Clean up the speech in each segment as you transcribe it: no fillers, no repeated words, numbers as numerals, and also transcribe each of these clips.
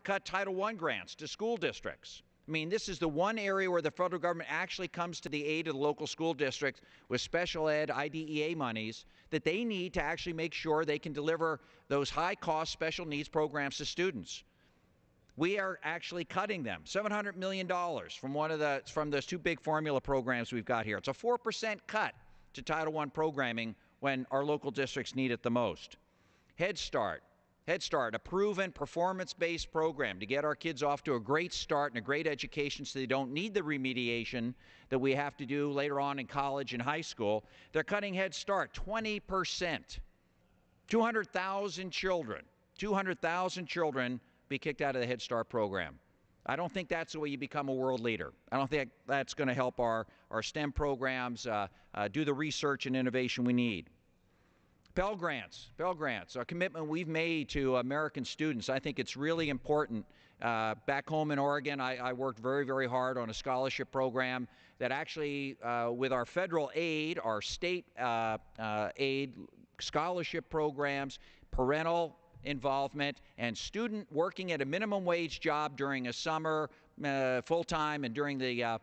cut Title I grants to school districts. I mean, this is the one area where the federal government actually comes to the aid of the local school districts with special ed, IDEA monies that they need to actually make sure they can deliver those high-cost special needs programs to students. We are actually cutting them, $700 million from those two big formula programs we've got here. It's a 4% cut to Title I programming when our local districts need it the most. Head Start, a proven performance-based program to get our kids off to a great start and a great education so they don't need the remediation that we have to do later on in college and high school. They're cutting Head Start 20%. 200,000 children be kicked out of the Head Start program. I don't think that's the way you become a world leader. I don't think that's going to help our STEM programs do the research and innovation we need. Pell Grants, a commitment we've made to American students. I think it's really important. Back home in Oregon, I worked very, very hard on a scholarship program that actually, with our federal aid, our state aid, scholarship programs, parental involvement, and student working at a minimum wage job during a summer full-time and during the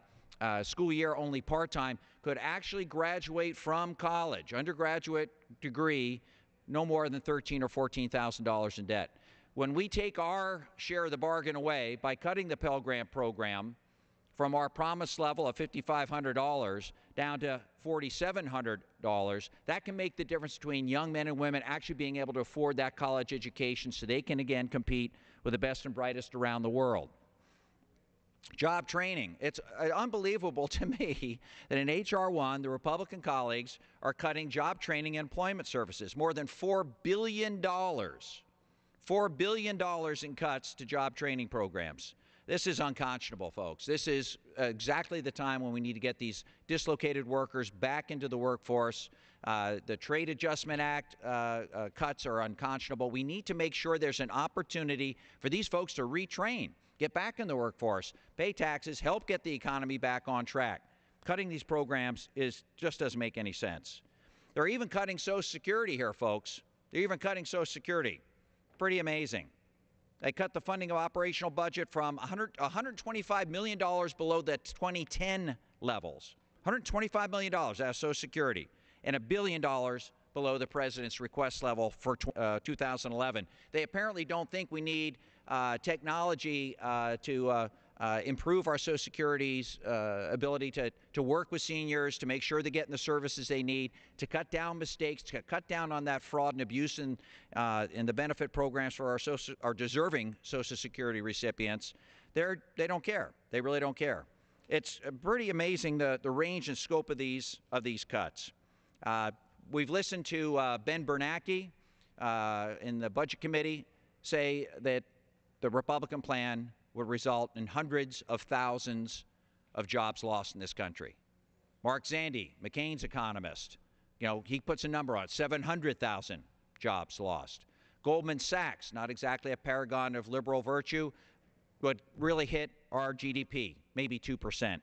school year only part-time could actually graduate from college, undergraduate degree, no more than $13,000 or $14,000 in debt. When we take our share of the bargain away by cutting the Pell Grant program from our promised level of $5,500 down to $4,700, that can make the difference between young men and women actually being able to afford that college education so they can again compete with the best and brightest around the world. Job training. It's unbelievable to me that in H.R. 1, the Republican colleagues are cutting job training and employment services, more than $4 billion. $4 billion in cuts to job training programs. This is unconscionable, folks. This is exactly the time when we need to get these dislocated workers back into the workforce. The Trade Adjustment Act cuts are unconscionable. We need to make sure there's an opportunity for these folks to retrain, get back in the workforce, pay taxes, help get the economy back on track. Cutting these programs just doesn't make any sense. They're even cutting Social Security here, folks. They're even cutting Social Security. Pretty amazing. They cut the funding of operational budget from $125 million below the 2010 levels. $125 million out of Social Security, and $1 billion below the president's request level for 2011. They apparently don't think we need technology to improve our Social Security's ability to work with seniors, to make sure they're getting the services they need, to cut down mistakes, to cut down on that fraud and abuse in the benefit programs for our deserving Social Security recipients. They don't care. They really don't care. It's pretty amazing the range and scope of these cuts. We've listened to Ben Bernanke in the Budget Committee say that the Republican plan would result in hundreds of thousands of jobs lost in this country. Mark Zandi, McCain's economist, he puts a number on it, 700,000 jobs lost. Goldman Sachs, not exactly a paragon of liberal virtue, would really hit our GDP, maybe 2%.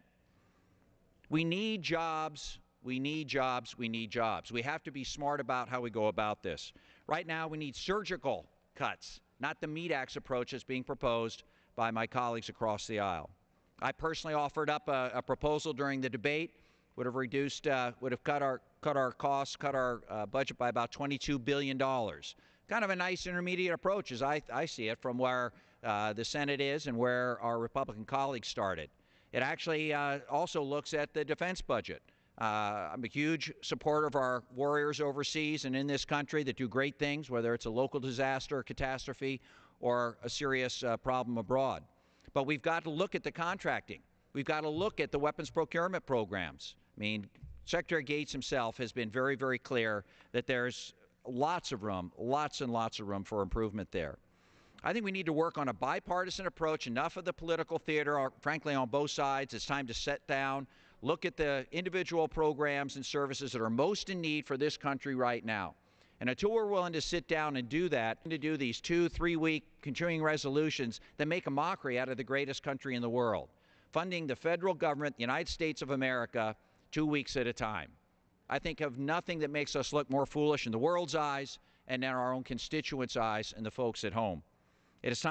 We need jobs. We need jobs. We need jobs. We have to be smart about how we go about this. Right now, we need surgical cuts, not the meat axe approach that's being proposed by my colleagues across the aisle. I personally offered up a proposal during the debate, would have cut our costs, cut our budget by about $22 billion. Kind of a nice intermediate approach as I see it from where the Senate is and where our Republican colleagues started. It actually also looks at the defense budget. I'm a huge supporter of our warriors overseas and in this country that do great things, whether it's a local disaster, catastrophe, or a serious problem abroad. But we've got to look at the contracting. We've got to look at the weapons procurement programs. I mean, Secretary Gates himself has been very, very clear that there's lots of room, lots and lots of room for improvement there. I think we need to work on a bipartisan approach, enough of the political theater, frankly, on both sides. It's time to sit down, look at the individual programs and services that are most in need for this country right now. And until we're willing to sit down and do that, to do these 2-3 week continuing resolutions that make a mockery out of the greatest country in the world, funding the federal government, the United States of America, 2 weeks at a time. I think of nothing that makes us look more foolish in the world's eyes and in our own constituents' eyes and the folks at home. It is time